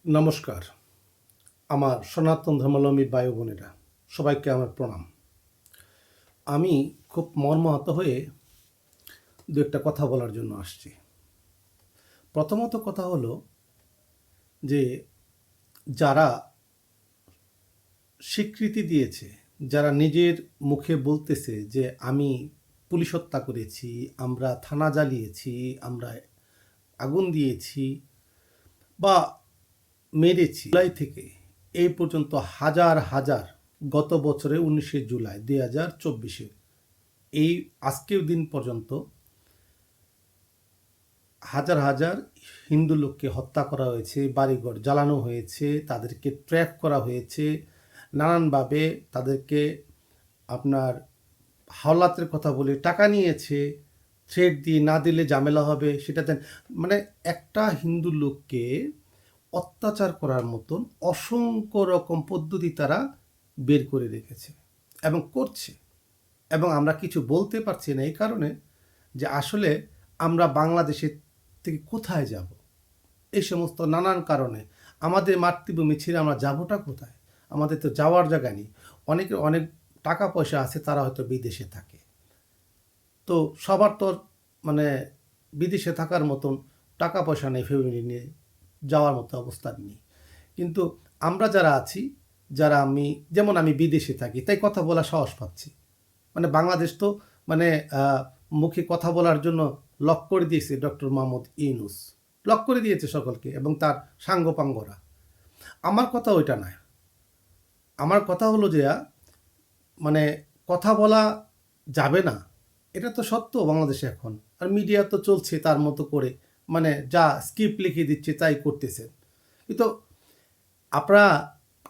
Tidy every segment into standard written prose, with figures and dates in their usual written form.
নমস্কার। আমার সনাতন ধর্মাবলম্বী ভাই বোনেরা, সবাইকে আমার প্রণাম। আমি খুব মর্মাহত হয়ে দু একটা কথা বলার জন্য আসছি। প্রথমত কথা হলো যে যারা স্বীকৃতি দিয়েছে, যারা নিজের মুখে বলতেছে যে আমি পুলিশ হত্যা করেছি, আমরা থানা জ্বালিয়েছি, আমরা আগুন দিয়েছি বা মেরেছি, জুলাই থেকে এই পর্যন্ত হাজার হাজার, গত বছরে 19শে জুলাই 2024 এই আজকের দিন পর্যন্ত হাজার হাজার হিন্দু লোককে হত্যা করা হয়েছে, বাড়িঘর জ্বালানো হয়েছে, তাদেরকে ট্র্যাপ করা হয়েছে, নানানভাবে তাদেরকে আপনার হাওলাতের কথা বলে টাকা নিয়েছে, থ্রেট দিয়ে না দিলে ঝামেলা হবে সেটা দেন। মানে একটা হিন্দু লোককে অত্যাচার করার মতন অসংখ্য রকম পদ্ধতি তারা বের করে রেখেছে এবং করছে, এবং আমরা কিছু বলতে পারছি না এই কারণে যে আসলে আমরা বাংলাদেশের থেকে কোথায় যাব। এই সমস্ত নানান কারণে আমাদের মাতৃভূমি ছেড়ে আমরা যাবোটা কোথায়? আমাদের তো যাওয়ার জায়গা নেই। অনেকের অনেক টাকা পয়সা আছে, তারা হয়তো বিদেশে থাকে। তো সবার তো মানে বিদেশে থাকার মতন টাকা পয়সা নেই, ফ্যামিলি নিয়ে যাওয়ার মতো অবস্থা নেই। কিন্তু আমরা যারা আছি, যারা যেমন আমি বিদেশে থাকি, তাই কথা বলা সাহস পাচ্ছি। মানে বাংলাদেশ তো মানে মুখে কথা বলার জন্য লক করে দিয়েছে ডক্টর মোহাম্মদ ইউনূস, লক করে দিয়েছে সকলকে এবং তার সাঙ্গপাঙ্গরা। আমার কথা ওইটা নয়। আমার কথা হলো যে মানে কথা বলা যাবে না, এটা তো সত্য বাংলাদেশে এখন। আর মিডিয়া তো চলছে তার মতো করে, মানে যা স্ক্রিপ্ট লিখে দিচ্ছে তাই করতেছে। কিন্তু আপনারা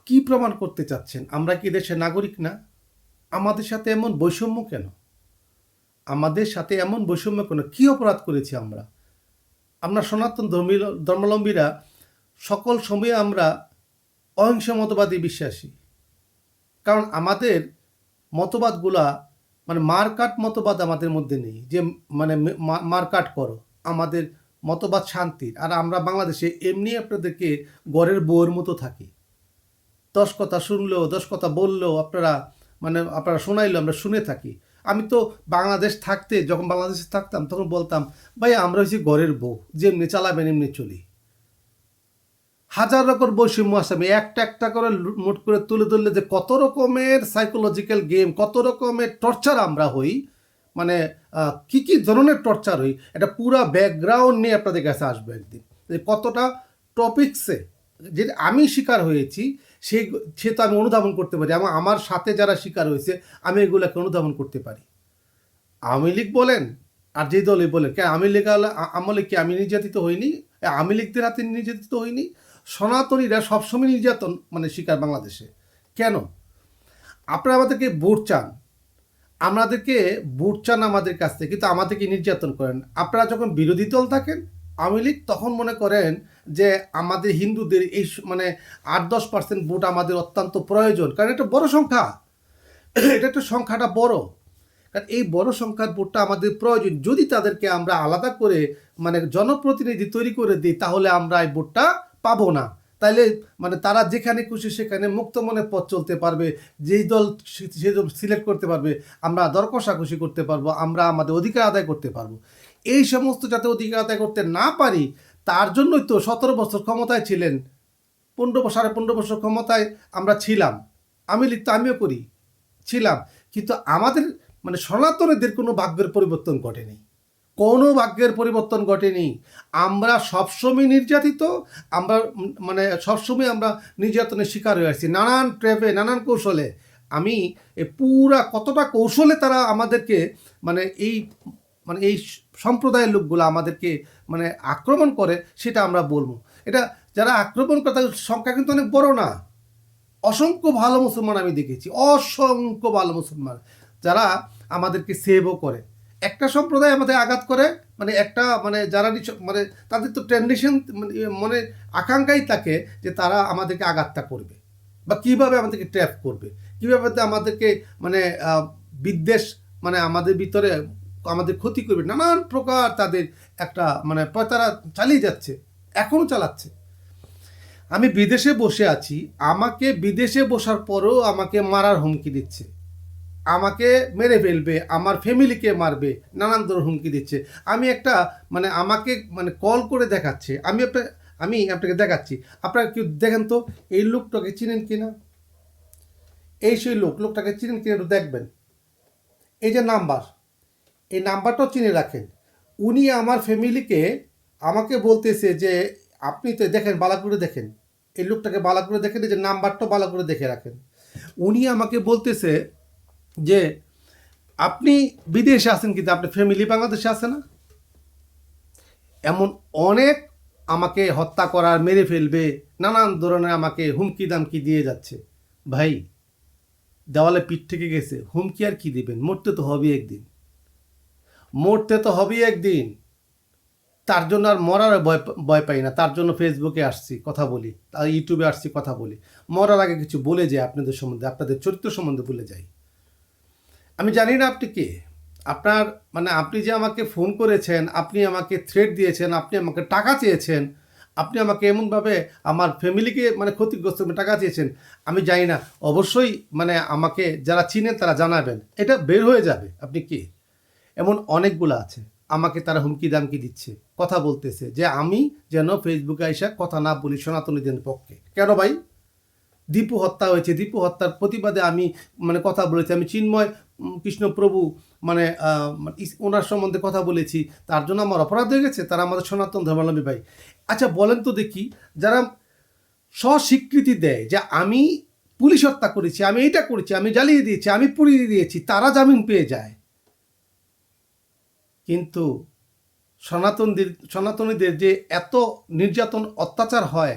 কি প্রমাণ করতে চাচ্ছেন? আমরা কি দেশের নাগরিক না? আমাদের সাথে এমন বৈষম্য কেন? আমাদের সাথে এমন বৈষম্য কেন? কী অপরাধ করেছি আমরা? আমরা সনাতন ধর্মাবলম্বীরা সকল সময়ে আমরা অহিংস মতবাদী বিশ্বাসী। কারণ আমাদের মতবাদগুলা মানে মারকাট মতবাদ আমাদের মধ্যে নেই যে মানে মারকাট করো। আমাদের মতবাদ শান্তির। আর আমরা বাংলাদেশে এমনি আপনাদেরকে ঘরের বউয়ের মতো থাকি। 10 কথা শুনলেও, 10 কথা বললেও আপনারা শোনাইলেও আমরা শুনে থাকি। আমি তো যখন বাংলাদেশে থাকতাম তখন বলতাম, ভাই আমরা হচ্ছে ঘরের বউ, যেমনি চালাবেন এমনি চলি। হাজার রকম বৈষম্য আছে, আমি একটা একটা করে মোট করে তুলে ধরলে যে কত রকমের সাইকোলজিক্যাল গেম, কত রকমের টর্চার আমরা হই, মানে কি কি ধরনের টর্চার হই, এটা পুরা ব্যাকগ্রাউন্ড নিয়ে আপনাদের কাছে আসবে একদিন। যে কতটা টপিক্সে যে আমি শিকার হয়েছি সে তো আমি অনুধাবন করতে পারি, এবং আমার সাথে যারা শিকার হয়েছে আমি এগুলোকে অনুধাবন করতে পারি। আওয়ামী লীগ বলেন আর যে দলই বলেন, কেন আওয়ামী লীগ আমলে কি আমি নির্যাতিত হইনি? আওয়ামী লীগদের হাতে নির্যাতিত হইনি? সনাতনীরা সবসময় নির্যাতন শিকার বাংলাদেশে। কেন? আপনারা আমাদেরকে ভোট চান, আমাদের কাছ থেকে, কিন্তু আমাদেরকে নির্যাতন করেন। আপনারা যখন বিরোধী দল থাকেন আওয়ামী লীগ, তখন মনে করেন যে আমাদের হিন্দুদের এই 8-10% ভোট আমাদের অত্যন্ত প্রয়োজন, কারণ এটা বড় সংখ্যা, এটা একটু সংখ্যাটা বড়, কারণ এই বড় সংখ্যার ভোটটা আমাদের প্রয়োজন। যদি তাদেরকে আমরা আলাদা করে জনপ্রতিনিধি তৈরি করে দিই, তাহলে আমরা এই ভোটটা পাবো না। তাইলে তারা যেখানে খুশি সেখানে মুক্ত মনে পথ চলতে পারবে, যেই দল সে সিলেক্ট করতে পারবে, আমরা দর কষাকষি করতে পারবো, আমরা আমাদের অধিকার আদায় করতে পারবো। এই সমস্ত যাতে অধিকার আদায় করতে না পারি, তার জন্যই তো 17 বছর ক্ষমতায় ছিলেন, 15 বছর ক্ষমতায় আমরা ছিলাম। আমি লিখতে আমিও ছিলাম, কিন্তু আমাদের সনাতনীদের কোনো ভাগ্যের পরিবর্তন ঘটেনি, কোনো ভাগ্যের পরিবর্তন ঘটেনি। আমরা সবসময় নির্যাতিত, আমরা সবসময় আমরা নির্যাতনের শিকার হয়ে আসছি, নানান ট্র্যাপে, নানান কৌশলে। আমি পুরা কতটা কৌশলে তারা আমাদেরকে এই এই সম্প্রদায়ের লোকগুলো আমাদেরকে আক্রমণ করে সেটা আমরা বলবো। এটা যারা আক্রমণ করে তাদের সংখ্যা কিন্তু অনেক বড় না। অসংখ্য ভালো মুসলমান আমি দেখেছি, অসংখ্য ভালো মুসলমান যারা আমাদেরকে সেভও করে। একটা সম্প্রদায় আমাদের আঘাত করে, একটা যারা তাদের তো টেন্ডেশন আকাঙ্ক্ষাই থাকে যে তারা আমাদেরকে আঘাতটা করবে বা কিভাবে আমাদেরকে ট্র্যাপ করবে, কিভাবে আমাদেরকে বিদ্বেষ আমাদের ভিতরে আমাদের ক্ষতি করবে, নানান প্রকার তাদের একটা তারা চালিয়ে যাচ্ছে, এখনও চালাচ্ছে। আমি বিদেশে বসে আছি, আমাকে বিদেশে বসার পরেও আমাকে মারার হুমকি দিচ্ছে, আমাকে মেরে ফেলবে, আমার ফ্যামিলিকে মারবে, নানান ধরনের হুমকি দিচ্ছে। আমি একটা মানে আমাকে মানে কল করে দেখাচ্ছে, আমি আপনাকে দেখাচ্ছি, আপনারা কেউ দেখেন তো এই লোকটাকে চিনেন কিনা, এই সেই লোকটাকে চিনেন কিনা একটু দেখবেন। এই যে নাম্বার, এই নাম্বারটাও চিনে রাখেন। উনি আমার ফ্যামিলিকে আমাকে বলতেছে যে আপনি তো দেখেন, বালা করে দেখেন, এই লোকটাকে বালা করে দেখেন, এই যে নাম্বারটা বালা করে দেখে রাখেন। উনি আমাকে বলতেছে যে আপনি বিদেশে আছেন কিন্তু আপনার ফ্যামিলি বাংলাদেশে আছে না, এমন অনেক আমাকে হত্যা করার, মেরে ফেলবে, নানান ধরনের আমাকে হুমকি দামকি দিয়ে যাচ্ছে। ভাই, দেওয়ালে পিঠ থেকে গেছে, হুমকি আর কি দিবেন, মরতে তো হবেই একদিন, মরতে তো হবেই একদিন। তার জন্য আর মরার ভয় পাই না, তার জন্য ফেসবুকে আসছি কথা বলি, আর ইউটিউবে আসছি কথা বলি। মরার আগে কিছু বলে যাই আপনাদের সম্বন্ধে, আপনাদের চরিত্র সম্বন্ধে বলে যাই। আমি জানি না আপনি কে, আপনার মানে আপনি যে আমাকে ফোন করেছেন, আপনি আমাকে থ্রেট দিয়েছেন, আপনি আমাকে টাকা চেয়েছেন, আপনি আমাকে এমনভাবে আমার ফ্যামিলিকে মানে ক্ষতিগ্রস্ত টাকা চেয়েছেন, আমি জানি না। অবশ্যই মানে আমাকে যারা চিনেন তারা জানাবেন, এটা বের হয়ে যাবে আপনি কে। এমন অনেকগুলো আছে, আমাকে তারা হুমকি দামকি দিচ্ছে, কথা বলতেছে যে আমি যেন ফেসবুকে এসে কথা না বলি সনাতনীদের পক্ষে। কেন ভাই? দীপু হত্যা হয়েছে, দীপু হত্যার প্রতিবাদে আমি মানে কথা বলেছি, আমি চিন্ময় কৃষ্ণপ্রভু মানে ওনার সম্বন্ধে কথা বলেছি, তার জন্য আমার অপরাধ হয়ে গেছে? তারা আমাদের সনাতন ধর্মাবলম্বী ভাই। আচ্ছা বলেন তো দেখি, যারা স্বস্বীকৃতি দেয় যে আমি পুলিশ হত্যা করেছি, আমি এইটা করেছি, আমি জ্বালিয়ে দিয়েছি, আমি পুড়িয়ে দিয়েছি, তারা জামিন পেয়ে যায়, কিন্তু সনাতনীদের যে এত নির্যাতন অত্যাচার হয়,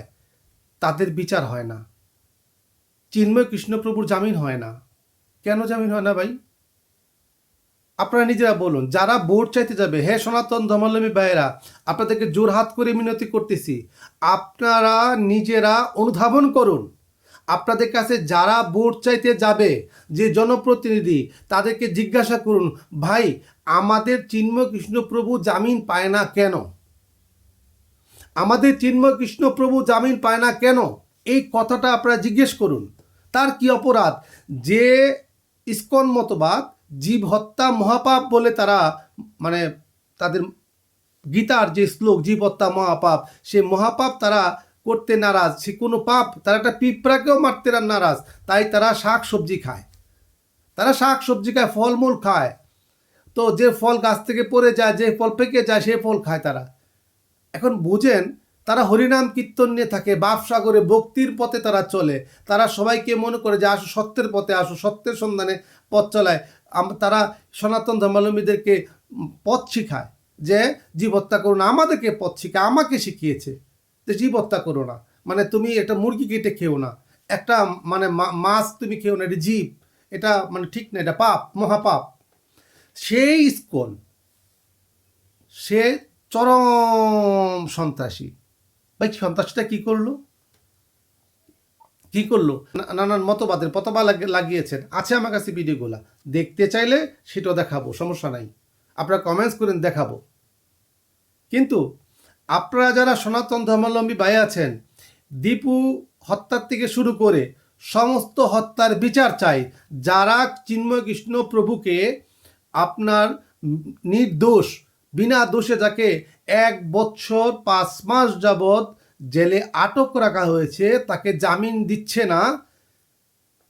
তাদের বিচার হয় না। চিন্ময় কৃষ্ণপ্রভুর জামিন হয় না। কেন জামিন হয় না ভাই? আপনারা নিজেরা বলুন। যারা ভোট চাইতে যাবে, হে সনাতন ধর্মাবলম্বী ভাইয়েরা, আপনাদেরকে জোরহাত করে মিনতি করতেছি, আপনারা নিজেরা অনুধাবন করুন। আপনাদের কাছে যারা ভোট চাইতে যাবে, যে জনপ্রতিনিধি, তাদেরকে জিজ্ঞাসা করুন, ভাই আমাদের চিন্ময় কৃষ্ণপ্রভু জামিন পায় না কেন? আমাদের চিন্ময় কৃষ্ণপ্রভু জামিন পায় না কেন? এই কথাটা আপনারা জিজ্ঞেস করুন। তার কি অপরাধ? যে ইসকন মতবাদ জীব হত্যা মহাপাপ বলে তারা মানে তাদের গীতার যে শ্লোক জীব হত্যা মহাপাপ, সে মহাপাপ তারা করতে নারাজ, সে কোনো পাপ, তারা একটা পিঁপড়াকেও মারতে নারাজ, তাই তারা শাক সবজি খায়, তারা শাক সবজি খায়, ফলমূল খায়। তো যে ফল গাছ থেকে পড়ে যায়, যে ফল পেকে যায়, সে ফল খায় তারা। এখন বুঝেন, তারা হরিনাম কীর্তন নিয়ে থাকে, বাপসাগরে ভক্তির পথে তারা চলে, তারা সবাইকে মনে করে যে আসো সত্যের পথে, আসো সত্যের সন্ধানে পথ চলায়। তারা সনাতন ধর্মাবলম্বীদেরকে পথ শিখায় যে জীব হত্যা করো না, আমাদেরকে পথ শিখায়, আমাকে শিখিয়েছে যে জীব হত্যা করো না, মানে তুমি একটা মুরগি কেটে খেও না, একটা মানে মাছ তুমি খেও না, এটা জীব, এটা মানে ঠিক না, এটা পাপ, মহাপাপ। সেই ইসকন, সে চরম সন্ত্রাসী। ভাই সন্ত্রাসীটা কি করলো? কি করলো? নানান মতবাদের পতাকা লাগিয়েছেন, আছে আমার কাছে ভিডিওগুলা, দেখতে চাইলে সেটাও দেখাবো, সমস্যা নাই, আপনারা কমেন্টস করেন, দেখাবো। কিন্তু আপনারা যারা সনাতন ধর্মাবলম্বী ভাই আছেন, দীপু হত্যার থেকে শুরু করে সমস্ত হত্যার বিচার চাই। যারা চিন্ময় কৃষ্ণ প্রভুকে আপনার নির্দোষ, বিনা দোষে যাকে 1 বছর 5 মাস যাবৎ জেলে আটক রাখা হয়েছে, তাকে জামিন দিচ্ছে না,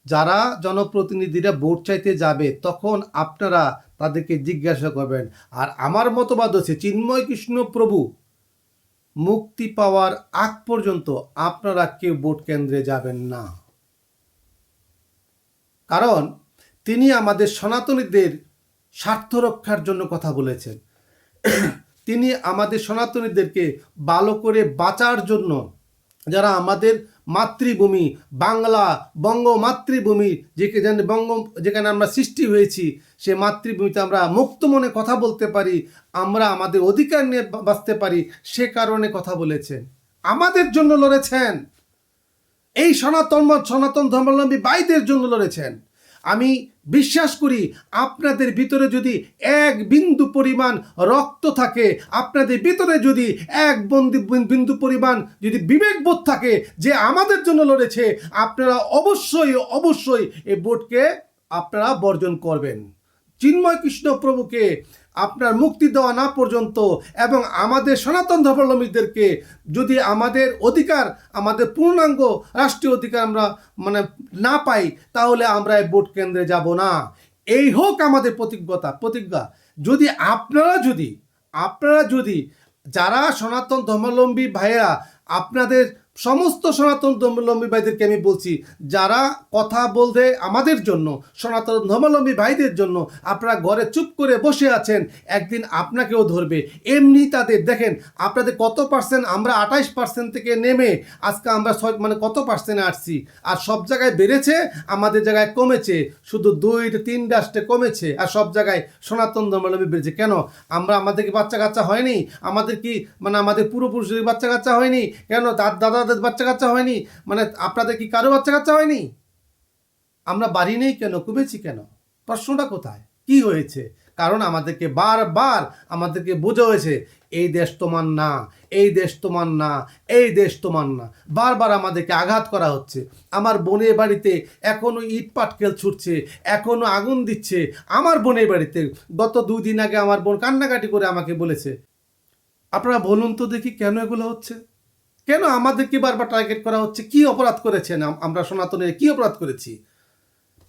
যারা জনপ্রতিনিধিরা ভোট চাইতে যাবে তখন আপনারা তাদেরকে জিজ্ঞাসা করবেন। আর আমার মতবাদ হচ্ছে চিন্ময় কৃষ্ণ প্রভু মুক্তি পাওয়ার আগ পর্যন্ত আপনারা কেউ ভোট কেন্দ্রে যাবেন না, কারণ তিনি আমাদের সনাতনীদের স্বার্থ রক্ষার জন্য কথা বলেছেন। তিনি আমাদের সনাতনীদেরকে ভালো করে বাঁচার জন্য, যারা আমাদের মাতৃভূমি বাংলা, বঙ্গ মাতৃভূমি, যেখানে আমরা সৃষ্টি হয়েছি, সে মাতৃভূমিতে আমরা মুক্ত মনে কথা বলতে পারি, আমরা আমাদের অধিকার নিয়ে বাঁচতে পারি, সে কারণে কথা বলেছেন, আমাদের জন্য লড়েছেন, এই সনাতন ধর্মাবলম্বী ভাইদের জন্য লড়েছেন। আমি বিশ্বাস করি আপনাদের ভিতরে যদি এক বিন্দু পরিমাণ রক্ত থাকে, আপনাদের ভিতরে যদি এক বিন্দু পরিমাণ যদি বিবেকবোধ থাকে যে আমাদের জন্য লড়েছে, আপনারা অবশ্যই অবশ্যই এই ভোটকে আপনারা বর্জন করবেন। চিন্ময় কৃষ্ণ প্রভুকে আপনার মুক্তি দেওয়া না পর্যন্ত এবং আমাদের সনাতন ধর্মাবলম্বীদেরকে যদি আমাদের অধিকার, আমাদের পূর্ণাঙ্গ রাষ্ট্রীয় অধিকার আমরা না পাই, তাহলে আমরা এই ভোট কেন্দ্রে যাব না। এই হোক আমাদের প্রতিজ্ঞা। যদি আপনারা যদি যারা সনাতন ধর্মাবলম্বী ভাইয়েরা, আপনাদের সমস্ত সনাতন ধর্মাবলম্বী ভাইদেরকে আমি বলছি, যারা কথা বলতে আমাদের জন্য, সনাতন ধর্মাবলম্বী ভাইদের জন্য আপনারা ঘরে চুপ করে বসে আছেন, একদিন আপনাকেও ধরবে। এমনি তাদের দেখেন আপনাদের কত পার্সেন্ট, আমরা 28% থেকে নেমে আজকে আমরা কত পার্সেন্টে আসছি, আর সব জায়গায় বেড়েছে, আমাদের জায়গায় কমেছে, শুধু 2-3 রাষ্ট্রে কমেছে, আর সব জায়গায় সনাতন ধর্মাবলম্বী বেড়েছে। কেন? আমাদের কি বাচ্চা কাচ্চা হয়নি? আমাদের কি আমাদের পূর্বপুরুষের বাচ্চা কাচ্চা হয়নি? কেন দাদাদের বাচ্চা কাচ্চা হয়নি? আপনাদের কি কারো বাচ্চা কাচ্চা হয়নি? আমরা বাড়ি নেই কেন? কমেছি কেন? প্রশ্নটা কোথায়? কি হয়েছে? কারণ আমাদেরকে বারবার আমাদেরকে বোঝা হয়েছে এই দেশ তোমার না, এই দেশ তোমার না, এই দেশ তোমার না। বারবার আমাদেরকে আঘাত করা হচ্ছে। আমার বোনের বাড়িতে এখনও ইট পাটকেল ছুটছে, এখনও আগুন দিচ্ছে। আমার বোনের বাড়িতে গত 2 দিন আগে আমার বোন কান্নাকাটি করে আমাকে বলেছে। আপনারা বলুন তো দেখি কেন এগুলো হচ্ছে? কেন আমাদেরকে বারবার টার্গেট করা হচ্ছে? কি অপরাধ করেছেন আমরা সনাতনের? কি অপরাধ করেছি?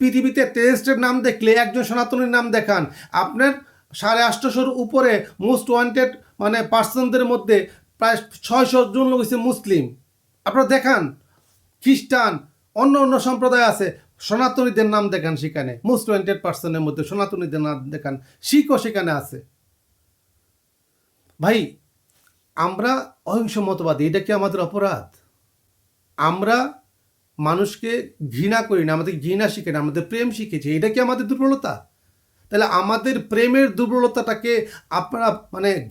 পৃথিবীতে টেররিস্টের নাম দেখলে একজন সনাতনের নাম দেখান, আপনার 850-র উপরে মোস্ট ওয়ান্টেড পার্সনদের মধ্যে প্রায় 600 জন লোক হচ্ছে মুসলিম। আপনারা দেখান, খ্রিস্টান, অন্য সম্প্রদায় আছে, সনাতনীদের নাম দেখান সেখানে, মোস্ট ওয়ান্টেড পার্সনের মধ্যে সনাতনীদের নাম দেখান, শিখও সেখানে আছে। ভাই, আমরা অহিংস মতবাদী, এটা কি আমাদের অপরাধ? আমরা মানুষকে ঘৃণা করি না, আমাদের ঘৃণা শিখে না, আমাদের প্রেম শিখেছি, এটা কি আমাদের দুর্বলতা? তাহলে আমাদের প্রেমের দুর্বলতাটাকে আপনারা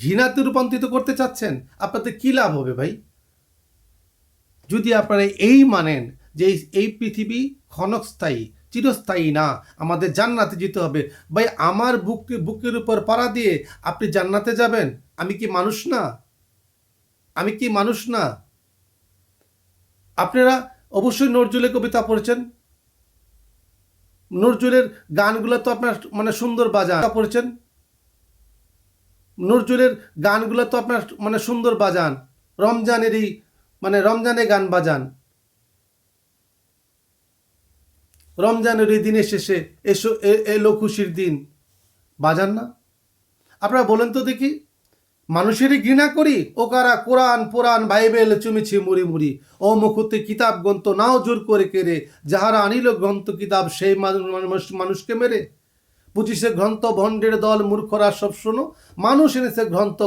ঘৃণাতে রূপান্তরিত করতে চাচ্ছেন, আপনাদের কী লাভ হবে ভাই? যদি আপনারা এই মানেন যে এই পৃথিবী ক্ষণস্থায়ী, চিরস্থায়ী না, আমাদের জান্নাতে যেতে হবে, ভাই আমার বুকের উপর পাড়া দিয়ে আপনি জান্নাতে যাবেন? আমি কি মানুষ না? আপনারা অবশ্যই নজরুলের কবিতা পড়েছেন, নজরুলের গানগুলো তো আপনার সুন্দর পড়েছেন, নজরুলের গানগুলো তো আপনার সুন্দর বাজান, রমজানেরই রমজানে গান বাজান, রমজানের এই দিনের শেষে এলো খুশির দিন, বাজান না? আপনারা বলেন তো দেখি, মানুষেরই ঘৃণা করি, ও কারা কোরআন পুরাণ বাইবেল চুমিছি মুড়ি, ও মুখতে কিতাব গ্রন্থ নাও জোর করে কেড়ে, যাহারা আনিল গ্রন্থ কিতাব সেই মানুষকে মেরে। 25 গ্রন্থ ভণ্ডের দল মূর্খরা সব শোনো, মানুষ এনেছে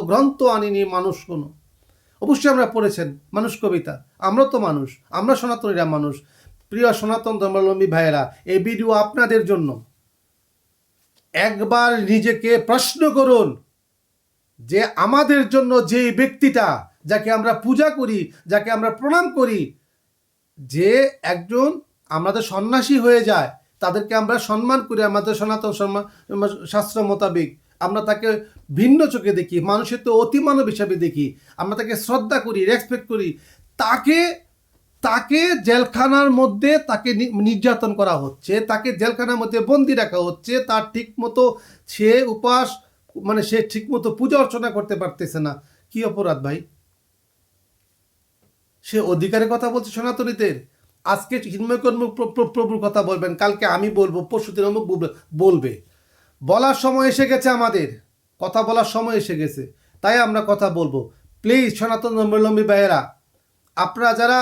গ্রন্থ আনিনি মানুষ কোনো। অবশ্যই আমরা পড়েছেন মানুষ কবিতা, আমরা তো মানুষ, আমরা সনাতনীরা মানুষ। প্রিয় সনাতন ধর্মাবলম্বী ভাইয়েরা, এই ভিডিও আপনাদের জন্য। একবার নিজেকে প্রশ্ন করুন যে আমাদের জন্য যে ব্যক্তিটা, যাকে আমরা পূজা করি, যাকে আমরা প্রণাম করি, যে একজন আমাদের সন্ন্যাসী হয়ে যায়, তাদেরকে আমরা সম্মান করি, আমাদের সনাতন শাস্ত্র মোতাবেক আমরা তাকে ভিন্ন চোখে দেখি, মানুষের তো অতিমানব হিসাবে দেখি, আমরা তাকে শ্রদ্ধা করি, রেসপেক্ট করি, তাকে জেলখানার মধ্যে তাকে নির্যাতন করা হচ্ছে, তাকে জেলখানার মধ্যে বন্দি রাখা হচ্ছে, তার ঠিক মতো সে সে ঠিক মতো পূজা অর্চনা করতে পারতেছে না। কি অপরাধ ভাই? সে অধিকারের কথা বলছে সনাতনীদের। আজকে চিন্ময় প্রভুর কথা বলবেন, কালকে আমি বলবো, পরশুদিন অমুক বলবে। বলার সময় এসে গেছে, আমাদের কথা বলার সময় এসে গেছে, তাই আমরা কথা বলবো। প্লিজ সনাতন ধর্মাবলম্বী ভাইয়েরা, আপনারা যারা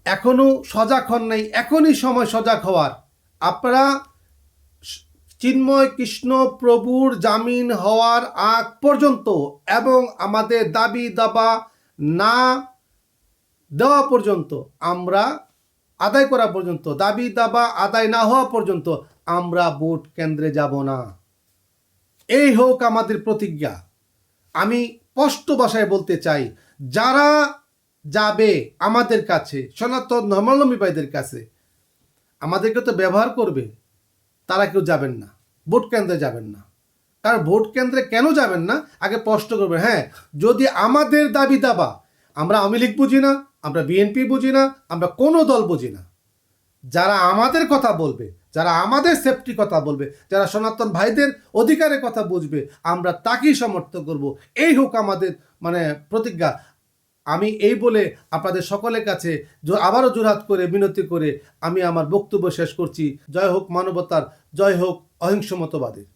এখনও সজাগ হন নাই, এখনই সময় সজাগ হওয়ার। আপনারা চিন্ময় কৃষ্ণ প্রভুর জামিন হওয়ার আগ পর্যন্ত এবং আমাদের দাবি দাবা না দেওয়া পর্যন্ত, আমরা আদায় করা পর্যন্ত, দাবি দাবা আদায় না হওয়া পর্যন্ত আমরা ভোট কেন্দ্রে যাব না। এই হোক আমাদের প্রতিজ্ঞা। আমি স্পষ্ট ভাষায় বলতে চাই, যারা যাবে আমাদের কাছে, সনাতন ধর্মাবলম্বী ভাইদের কাছে, আমাদেরকে তো ব্যবহার করবে, তারা কেউ যাবেন না, ভোট কেন্দ্রে যাবেন না। কারণ ভোট কেন্দ্রে কেন যাবেন না আগে প্রশ্ন করবেন। হ্যাঁ, যদি আমাদের দাবি দাবা, আমরা আওয়ামী লীগ বুঝি না, আমরা বিএনপি বুঝি না, আমরা কোনো দল বুঝি না, যারা আমাদের কথা বলবে, যারা আমাদের সেফটি কথা বলবে, যারা সনাতন ভাইদের অধিকারের কথা বুঝবে, আমরা তাকেই সমর্থন করব। এই হোক আমাদের প্রতিজ্ঞা। আমি এই বলে আপনাদের সকলের কাছে আবারও জোরহাত করে বিনতি করে আমি আমার বক্তব্য শেষ করছি। জয় হোক মানবতার, জয় হোক অহিংস মতবাদের।